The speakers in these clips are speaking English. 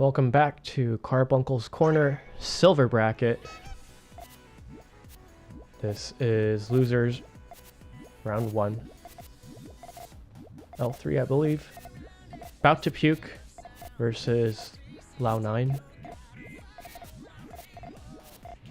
Welcome back to Carbuncle's Corner Silver Bracket. This is losers round 1. L3, I believe. BOUT2PUKE versus LAO9.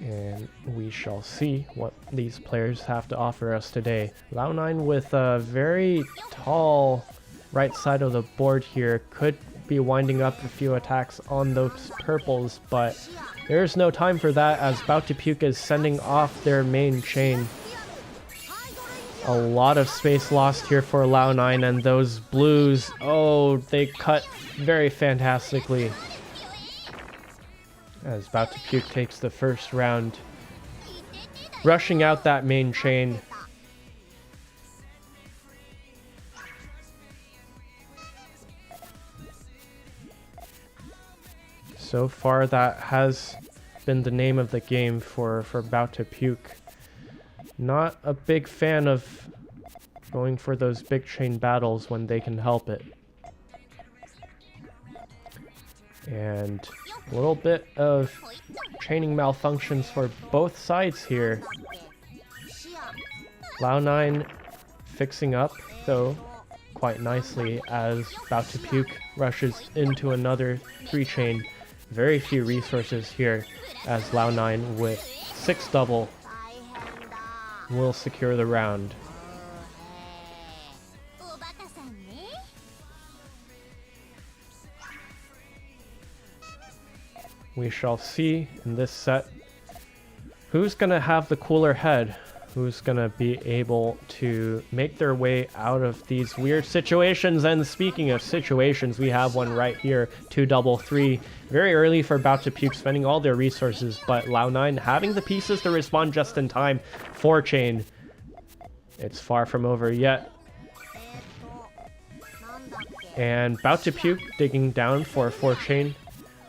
And we shall see what these players have to offer us today. LAO9 with a very tall right side of the board here could be winding up a few attacks on those purples, but there's no time for that as BOUT2PUKE is sending off their main chain. A lot of space lost here for LAO9, and those blues, oh, they cut very fantastically as BOUT2PUKE takes the first round, rushing out that main chain. So far, that has been the name of the game for BOUT2PUKE. Not a big fan of going for those big chain battles when they can help it. And a little bit of chaining malfunctions for both sides here. LAO9 fixing up, though, quite nicely as BOUT2PUKE rushes into another 3-chain. Very few resources here as LAO9 with 6 double will secure the round. We shall see in this set who's gonna have the cooler head, who's gonna be able to make their way out of these weird situations. And speaking of situations, we have one right here, 2 double 3. Very early for BOUT2PUKE, spending all their resources, but LAO9 having the pieces to respond just in time. 4-chain. It's far from over yet. And BOUT2PUKE digging down for a 4-chain.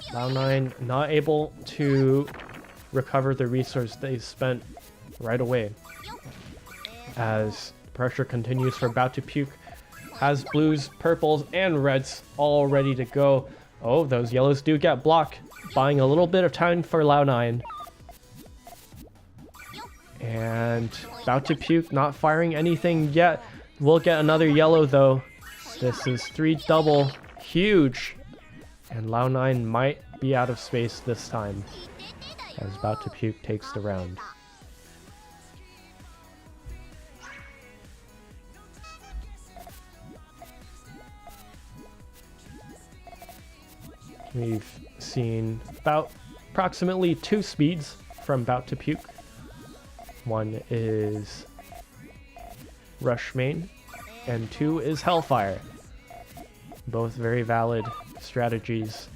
LAO9 not able to recover the resource they spent right away. As pressure continues for BOUT2PUKE, has blues, purples, and reds all ready to go. Oh, those yellows do get blocked, buying a little bit of time for LAO9. And BOUT2PUKE not firing anything yet. We'll get another yellow though. This is 3 double, huge. And LAO9 might be out of space this time as BOUT2PUKE takes the round. We've seen approximately 2 speeds from BOUT2PUKE. One is Rush Main, and 2 is Hellfire. Both very valid strategies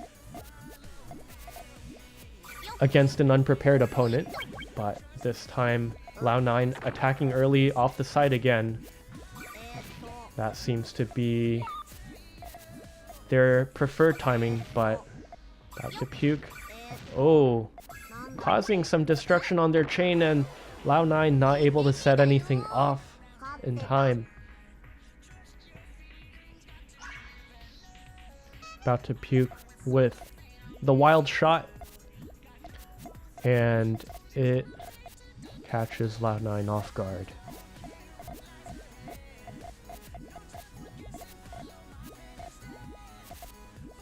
against an unprepared opponent, but this time LAO9 attacking early off the side again. That seems to be their preferred timing, but BOUT2PUKE, oh, causing some destruction on their chain, and LAO9 not able to set anything off in time. BOUT2PUKE with the wild shot, and it catches LAO9 off guard.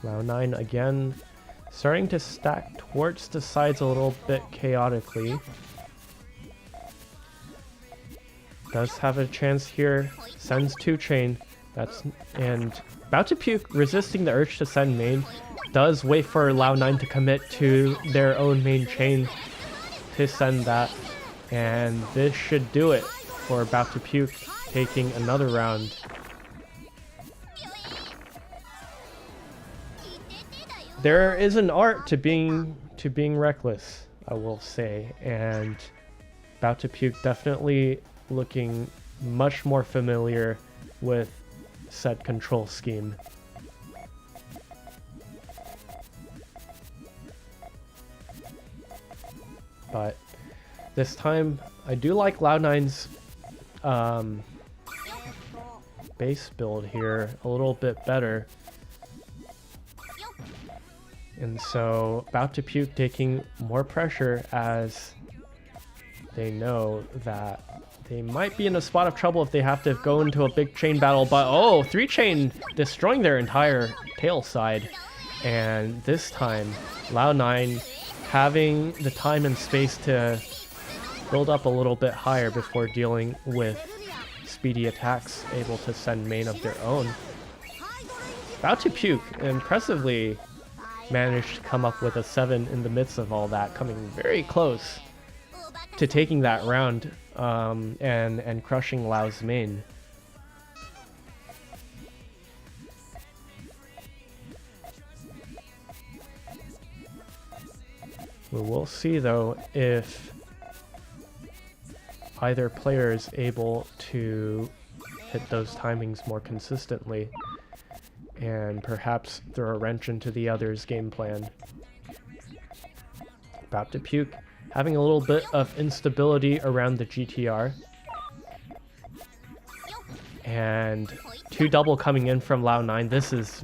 LAO9 again starting to stack towards the sides a little bit chaotically. Does have a chance here, sends 2-chain. And BOUT2PUKE resisting the urge to send main, does wait for LAO9 to commit to their own main chain to send that. And this should do it for BOUT2PUKE taking another round. There is an art to being reckless, I will say, and BOUT2PUKE definitely looking much more familiar with said control scheme. But this time, I do like LAO9's base build here a little bit better. And so BOUT2PUKE taking more pressure as they know that they might be in a spot of trouble if they have to go into a big chain battle. But oh, 3-chain destroying their entire tail side. And this time, LAO9 having the time and space to build up a little bit higher before dealing with speedy attacks, able to send main of their own. BOUT2PUKE impressively managed to come up with a 7 in the midst of all that, coming very close to taking that round and crushing LAO's main. We will see though if either player is able to hit those timings more consistently and perhaps throw a wrench into the other's game plan. BOUT2PUKE having a little bit of instability around the GTR. And 2 double coming in from LAO9. This is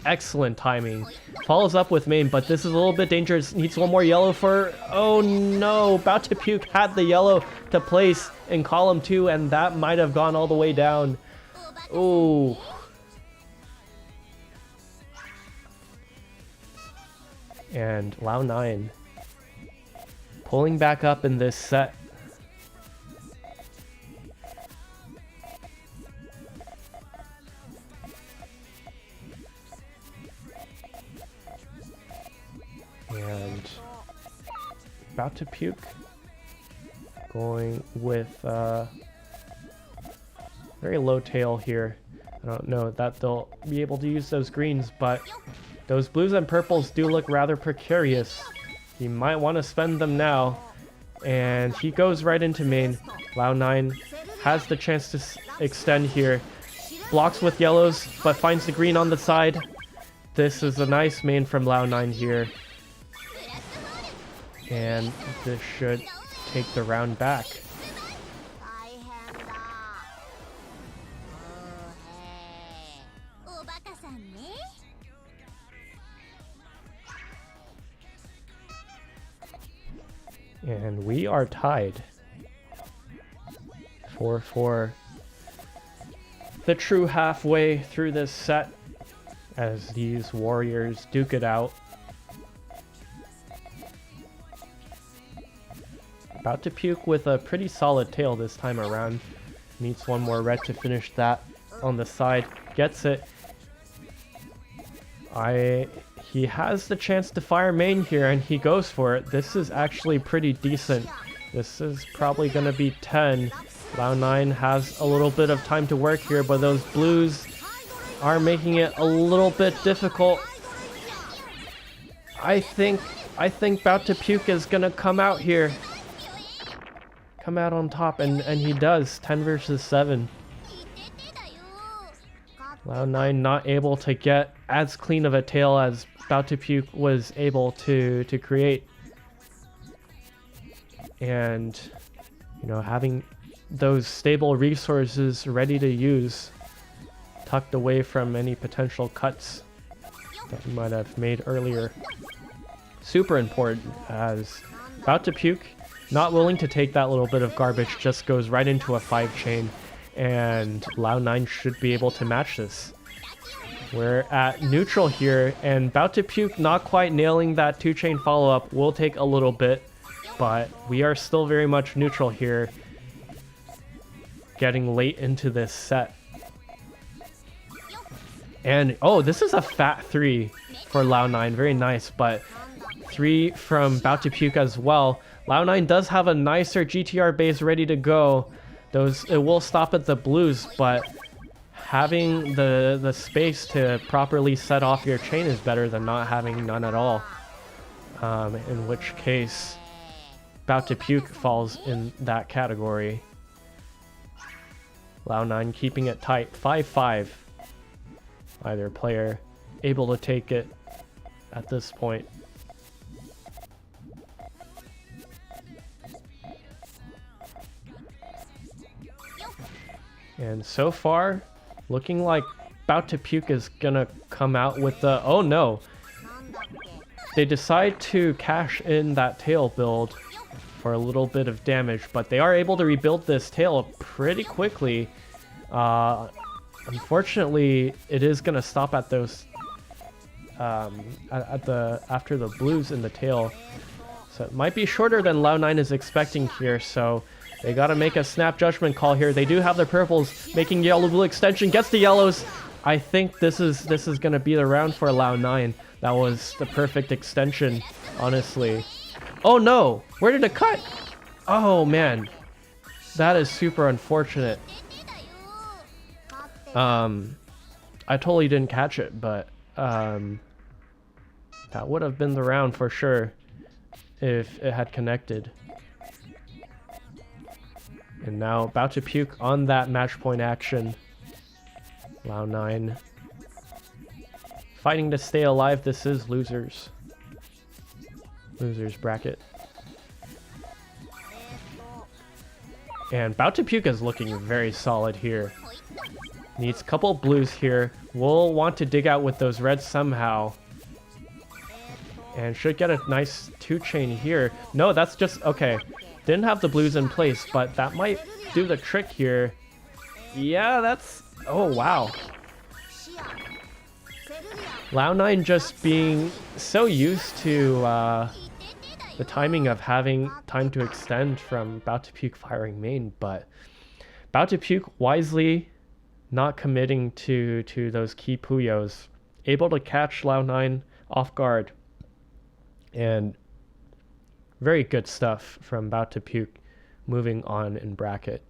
excellent timing. Follows up with main, but this is a little bit dangerous. Needs one more yellow for... Oh no! BOUT2PUKE had the yellow to place in column 2, and that might have gone all the way down. Ooh. And LAO9 pulling back up in this set. And BOUT2PUKE going with very low tail here. I don't know that they'll be able to use those greens, but those blues and purples do look rather precarious. He might want to spend them now. And he goes right into main. LAO9 has the chance to extend here. Blocks with yellows, but finds the green on the side. This is a nice main from LAO9 here. And this should take the round back. And we are tied for the true halfway through this set as these warriors duke it out. BOUT2PUKE with a pretty solid tail this time around. Needs one more red to finish that on the side. Gets it. He has the chance to fire main here, and he goes for it. This is actually pretty decent. This is probably going to be 10. LAO9 has a little bit of time to work here, but those blues are making it a little bit difficult. I think BOUT2PUKE is going to come out here. Come out on top, and he does. 10 versus 7. LAO9 not able to get as clean of a tail as BOUT2PUKE was able to create. And, you know, having those stable resources ready to use, tucked away from any potential cuts that you might have made earlier. Super important, as BOUT2PUKE, not willing to take that little bit of garbage, just goes right into a 5-chain, and LAO9 should be able to match this. We're at neutral here, and BOUT2PUKE not quite nailing that 2-chain follow-up will take a little bit, but we are still very much neutral here, getting late into this set. And, oh, this is a fat 3 for LAO9, very nice, but 3 from BOUT2PUKE as well. LAO9 does have a nicer GTR base ready to go. It will stop at the blues, but having the space to properly set off your chain is better than not having none at all. In which case, BOUT2PUKE falls in that category. LAO9 keeping it tight, 5-5. Either player able to take it at this point. And so far, looking like BOUT2PUKE is gonna come out with the... Oh no! they decide to cash in that tail build for a little bit of damage, but they are able to rebuild this tail pretty quickly. Unfortunately, it is gonna stop at those after the blues in the tail, so it might be shorter than LAO9 is expecting here. So they gotta make a snap judgment call here. They do have the purples, making yellow-blue extension, gets the yellows. I think this is gonna be the round for LAO9. That was the perfect extension, honestly. Oh no! Where did it cut? Oh man, that is super unfortunate. I totally didn't catch it, but that would have been the round for sure if it had connected. And now BOUT2PUKE on that match point action. LAO9 fighting to stay alive. This is losers bracket. And BOUT2PUKE is looking very solid here. Needs a couple blues here. Will want to dig out with those reds somehow. And should get a nice 2-chain here. No, that's just... okay. Didn't have the blues in place, but that might do the trick here. Yeah, that's... oh, wow. LAO9 just being so used to the timing of having time to extend from BOUT2PUKE firing main, but BOUT2PUKE wisely not committing to those key Puyos. Able to catch LAO9 off guard. And very good stuff from BOUT2PUKE moving on in bracket.